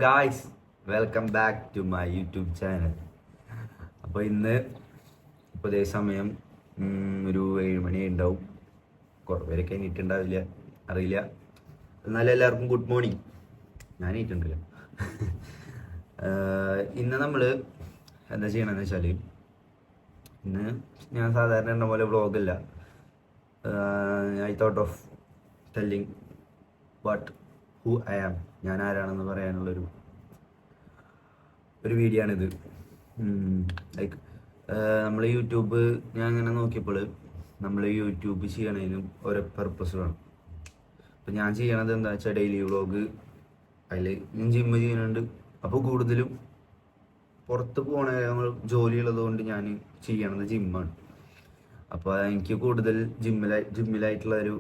Guys, welcome back to my YouTube channel. അപ്പോൾ ഇപ്പോൾ ഇതേ സമയം ഒരു 7 മണി ഉണ്ടാവും. കുറേ പേരൊക്കെ എണീറ്റുണ്ടാവില്ല, അറിയില്ല. എന്നാലും എല്ലാവർക്കും ഗുഡ് മോർണിംഗ്. ഞാൻ എണീറ്റുണ്ടല്ലോ. ഇന്ന് നമ്മൾ എന്താ ചെയ്യണമെന്ന് വെച്ചാൽ, ഇന്ന് ഞാൻ സാധാരണ എന്ന പോലെ വ്ളോഗല്ല. I thought of telling what who I am, ഞാൻ ആരാണെന്ന് പറയാനുള്ളൊരു വീഡിയോ ആണിത്. ലൈക്ക് നമ്മൾ യൂട്യൂബ് ഞാൻ അങ്ങനെ നോക്കിയപ്പോൾ നമ്മൾ യൂട്യൂബ് ചെയ്യണതിനും ഓരോ പർപ്പസ് വേണം. അപ്പം ഞാൻ ചെയ്യണത് എന്താ വെച്ചാൽ ഡെയിലി വ്ളോഗ്. അതിൽ ഞാൻ ജിമ്മ് ചെയ്യുന്നുണ്ട്. അപ്പോൾ കൂടുതലും പുറത്ത് പോകണ ജോലിയുള്ളത് കൊണ്ട് ഞാൻ ചെയ്യണത് ജിമ്മാണ്. അപ്പോൾ എനിക്ക് കൂടുതൽ ജിമ്മിലായിട്ടുള്ള ഒരു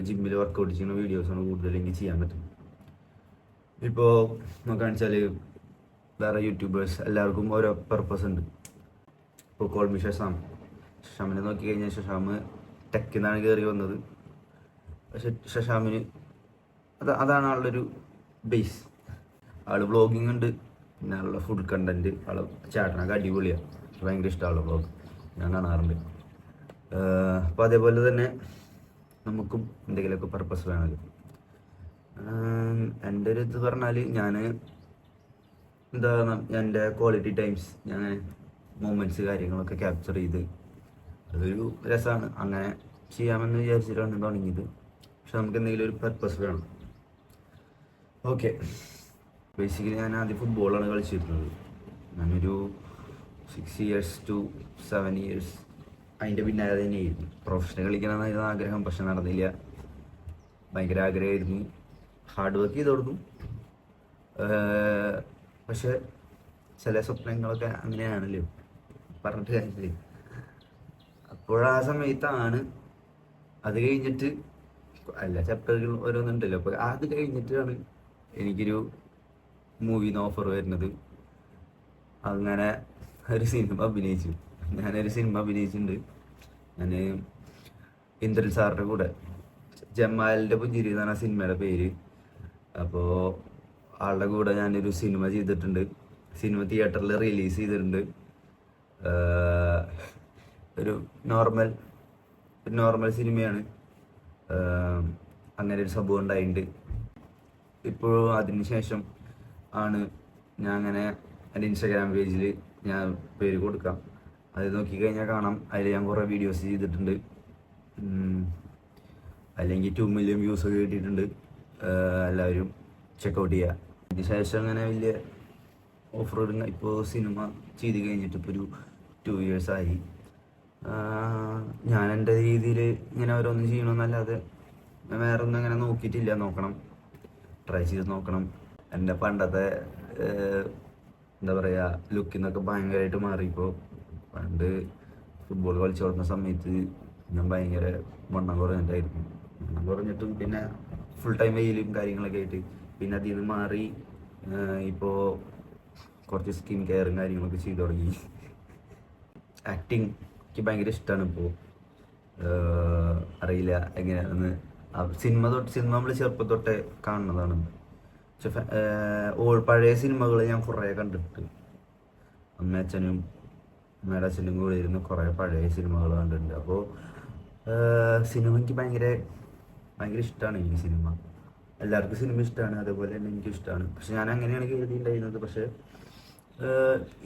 ജിമ്മിൽ വർക്കൗട്ട് ചെയ്യുന്ന വീഡിയോസാണ് കൂടുതൽ എനിക്ക് ചെയ്യാൻ പറ്റും. ഇപ്പോൾ നോക്കുകയാണെന്ന് വെച്ചാൽ വേറെ യൂട്യൂബേഴ്സ് എല്ലാവർക്കും ഓരോ പർപ്പസ് ഉണ്ട്. ഇപ്പോൾ കോൾമി ശശാമിനെ നോക്കിക്കഴിഞ്ഞാൽ ശശാമ് ടെക്കിന്നാണ് കയറി വന്നത്. പക്ഷെ ശശാമിന് അതാണ് ആളുടെ ഒരു ബേസ്. ആൾ വ്ളോഗിങ് ഉണ്ട്, പിന്നെ ആളുടെ ഫുഡ് കണ്ടന്റ്, ആൾ ചേട്ടനൊക്കെ അടിപൊളിയാണ്. ഭയങ്കര ഇഷ്ടമുള്ള വ്ളോഗ് ഞാൻ കാണാറുണ്ട്. അപ്പോൾ അതേപോലെ തന്നെ നമുക്കും എന്തെങ്കിലുമൊക്കെ പർപ്പസ് വേണമല്ലോ. എൻ്റെ ഒരു ഇത് പറഞ്ഞാൽ ഞാൻ എൻ്റെ ക്വാളിറ്റി ടൈംസ്, ഞാൻ മൊമെൻറ്റ്സ് കാര്യങ്ങളൊക്കെ ക്യാപ്ചർ ചെയ്ത് അതൊരു രസമാണ്. അങ്ങനെ ചെയ്യാമെന്ന് വിചാരിച്ചിട്ടാണ് തുടങ്ങിയത്. പക്ഷെ നമുക്ക് എന്തെങ്കിലും ഒരു പർപ്പസ് വേണം. ഓക്കെ, ബേസിക്കലി ഞാൻ ആദ്യം ഫുട്ബോളാണ് കളിച്ചിരുന്നത്. ഞാനൊരു 6 years to 7 years അതിൻ്റെ പിന്നാലെ തന്നെയായിരുന്നു. പ്രൊഫഷണൽ കളിക്കണമെന്നായിരുന്നു ആഗ്രഹം, പക്ഷെ നടന്നില്ല. ഭയങ്കര ആഗ്രഹമായിരുന്നു. ഹാർഡ് വർക്ക് ചെയ്ത് കൊടുക്കും. പക്ഷെ ചില സ്വപ്നങ്ങളൊക്കെ അങ്ങനെയാണല്ലോ, പറഞ്ഞിട്ട് കാര്യമില്ല. അപ്പോഴാ സമയത്താണ് അത് കഴിഞ്ഞിട്ട് എല്ലാ ചാപ്റ്ററുകൾ ഓരോന്നുണ്ടല്ലോ. അപ്പോൾ അത് കഴിഞ്ഞിട്ടാണ് എനിക്കൊരു മൂവിന്ന് ഓഫർ വരുന്നത്. അങ്ങനെ ഒരു സിനിമ അഭിനയിച്ചു. ഞാനൊരു സിനിമ അഭിനയിച്ചിട്ടുണ്ട്. ഞാൻ ഇന്ദ്രൻ സാറിൻ്റെ കൂടെ, ജമാലിൻ്റെ പുഞ്ചിരി എന്നാണ് ആ സിനിമയുടെ പേര്. അപ്പോൾ ആളുടെ കൂടെ ഞാനൊരു സിനിമ ചെയ്തിട്ടുണ്ട്. സിനിമ തിയേറ്ററിൽ റിലീസ് ചെയ്തിട്ടുണ്ട്. ഒരു നോർമൽ സിനിമയാണ്. അങ്ങനെ ഒരു സംഭവം ഉണ്ടായിട്ടുണ്ട്. ഇപ്പോഴും അതിന് ശേഷം ആണ് ഞാൻ അങ്ങനെ എൻ്റെ ഇൻസ്റ്റാഗ്രാം പേജിൽ ഞാൻ പേര് കൊടുക്കാം. അത് നോക്കിക്കഴിഞ്ഞാൽ കാണാം. അതിൽ ഞാൻ കുറേ വീഡിയോസ് ചെയ്തിട്ടുണ്ട്. അല്ലെങ്കിൽ 2 million വ്യൂസൊക്കെ കിട്ടിയിട്ടുണ്ട്. എല്ലാവരും ചെക്കൗട്ട് ചെയ്യുക. അതിന് ശേഷം അങ്ങനെ വലിയ ഓഫർ ഇടുന്ന, ഇപ്പോൾ സിനിമ ചെയ്ത് കഴിഞ്ഞിട്ട് ഇപ്പോൾ ഒരു 2 years ആയി. ഞാൻ എൻ്റെ രീതിയിൽ ഇങ്ങനെ ഓരോന്നും ചെയ്യണമെന്നല്ലാതെ വേറെ ഒന്നും അങ്ങനെ നോക്കിയിട്ടില്ല. നോക്കണം, ട്രൈ ചെയ്ത് നോക്കണം. എൻ്റെ പണ്ടത്തെ എന്താ പറയുക, ലുക്കിൽ നിന്നൊക്കെ ഭയങ്കരമായിട്ട് മാറിയിപ്പോൾ. പണ്ട് ഫുട്ബോൾ കളിച്ചു കൊടുക്കുന്ന സമയത്ത് ഞാൻ ഭയങ്കര വണ്ണം കുറഞ്ഞിട്ടായിരുന്നു. വണ്ണം കുറഞ്ഞിട്ടും പിന്നെ ഫുൾ ടൈം വെയിലും കാര്യങ്ങളൊക്കെ ആയിട്ട് പിന്നെ അതിൽ നിന്ന് മാറി ഇപ്പോൾ കുറച്ച് സ്കിൻ കെയറും കാര്യങ്ങളൊക്കെ ചെയ്തു തുടങ്ങി. ആക്ടിങ് എനിക്ക് ഭയങ്കര ഇഷ്ടമാണ് ഇപ്പോൾ. അറിയില്ല എങ്ങനെയാണെന്ന്. സിനിമ നമ്മൾ ചെറുപ്പം തൊട്ടേ കാണുന്നതാണ്. പഴയ സിനിമകൾ ഞാൻ കുറേ കണ്ടിട്ട്, അമ്മയുടെ അച്ഛനും കൂടെ ഇരുന്ന് കുറേ പഴയ സിനിമകൾ കണ്ടിട്ടുണ്ട്. അപ്പോൾ സിനിമ എനിക്ക് ഭയങ്കര ഇഷ്ടമാണ്. എനിക്ക് സിനിമ, എല്ലാവർക്കും സിനിമ ഇഷ്ടമാണ്, അതേപോലെ തന്നെ എനിക്കും ഇഷ്ടമാണ്. പക്ഷെ ഞാൻ അങ്ങനെയാണ് കരുതിയിട്ടുണ്ടായിരുന്നത്. പക്ഷേ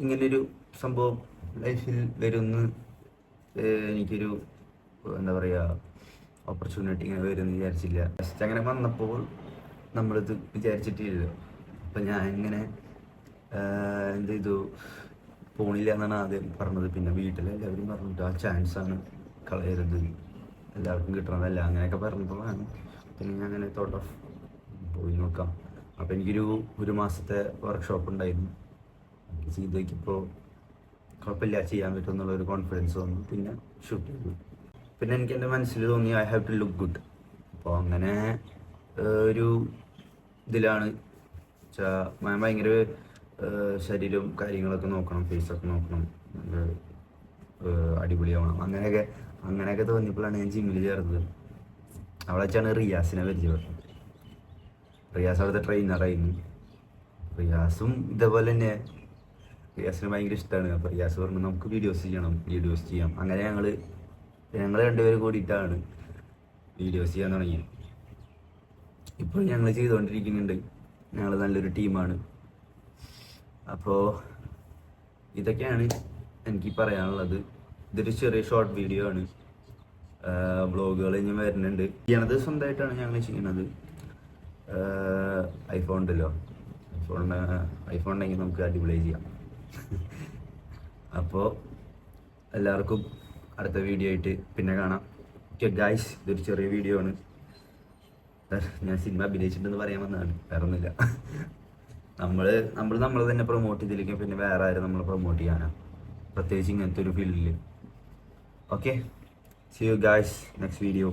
ഇങ്ങനൊരു സംഭവം ലൈഫിൽ വരുമെന്ന് എനിക്കൊരു എന്താ പറയുക ഓപ്പർച്യൂണിറ്റി ഇങ്ങനെ വരുമെന്ന് വിചാരിച്ചില്ല. ഫസ്റ്റ് അങ്ങനെ വന്നപ്പോൾ നമ്മളിത് വിചാരിച്ചിട്ടില്ലല്ലോ. അപ്പം ഞാൻ ഇങ്ങനെ എന്ത് ചെയ്തു, പോണില്ല എന്നാണ് ആദ്യം പറഞ്ഞത്. പിന്നെ വീട്ടിലെല്ലാവരും പറഞ്ഞിട്ട് ആ ചാൻസാണ്, കളയരുത്, എല്ലാവർക്കും കിട്ടണതല്ല, അങ്ങനെയൊക്കെ പറഞ്ഞപ്പോഴാണ് പിന്നെ ഞാൻ അങ്ങനെ തോട്ട് ഓഫ് പോയി നോക്കാം. അപ്പോൾ എനിക്കൊരു മാസത്തെ വർക്ക്ഷോപ്പ് ഉണ്ടായിരുന്നു. ചെയ്ത് നോക്കിയപ്പോൾ കുഴപ്പമില്ല, ചെയ്യാൻ പറ്റും എന്നുള്ളൊരു കോൺഫിഡൻസ് വന്നു. പിന്നെ ഷൂട്ട് ചെയ്തു. പിന്നെ എനിക്ക് എൻ്റെ മനസ്സിൽ തോന്നി I have to look good. അപ്പോൾ അങ്ങനെ ഒരു ഇതിലാണ് ഞാൻ ഭയങ്കര ശരീരവും കാര്യങ്ങളൊക്കെ നോക്കണം, ഫേസൊക്കെ നോക്കണം, അടിപൊളിയാവണം. അങ്ങനെയൊക്കെ തോന്നിയപ്പോഴാണ് ഞാൻ ജിമ്മിൽ ചേർന്നത്. അവിടെ വെച്ചാണ് റിയാസിനെ പരിചയപ്പെട്ടത്. റിയാസ് അവിടുത്തെ ട്രെയിനറായിരുന്നു. റിയാസും ഇതേപോലെ തന്നെ, റിയാസിന് ഭയങ്കര ഇഷ്ടമാണ്. അപ്പോൾ റിയാസ് പറഞ്ഞു നമുക്ക് വീഡിയോസ് ചെയ്യാം. അങ്ങനെ ഞങ്ങൾ രണ്ടുപേരും കൂടിയിട്ടാണ് വീഡിയോസ് ചെയ്യാൻ തുടങ്ങിയത്. ഇപ്പോൾ ഞങ്ങൾ ചെയ്തുകൊണ്ടിരിക്കുന്നുണ്ട്. ഞങ്ങൾ നല്ലൊരു ടീമാണ്. അപ്പോൾ ഇതൊക്കെയാണ് എനിക്ക് പറയാനുള്ളത്. ഇതൊരു ചെറിയ ഷോർട്ട് വീഡിയോ ആണ്. വ്ളോഗുകൾ ഇനി വരുന്നുണ്ട്. ചെയ്യണത് സ്വന്തമായിട്ടാണ് ഞങ്ങൾ ചെയ്യണത്. ഐഫോൺ ഉണ്ടല്ലോ, ഐഫോൺ ഉണ്ടെങ്കിൽ നമുക്ക് അടിപൊളിയായി ചെയ്യാം. അപ്പോൾ എല്ലാവർക്കും അടുത്ത വീഡിയോ ആയിട്ട് പിന്നെ കാണാം. ഗൈസ്, ഇതൊരു ചെറിയ വീഡിയോ ആണ്. ഞാൻ സിനിമ അഭിനയിച്ചിട്ടുണ്ടെന്ന് പറയാൻ വന്നതാണ്, വേറെ ഒന്നുമില്ല. നമ്മൾ തന്നെ പ്രൊമോട്ട് ചെയ്തിരിക്കും. പിന്നെ വേറെ ആരും നമ്മളെ പ്രൊമോട്ട് ചെയ്യാനാണ്, പ്രത്യേകിച്ച് ഇങ്ങനത്തെ ഒരു ഫീൽഡിൽ. Okay, see you guys next video.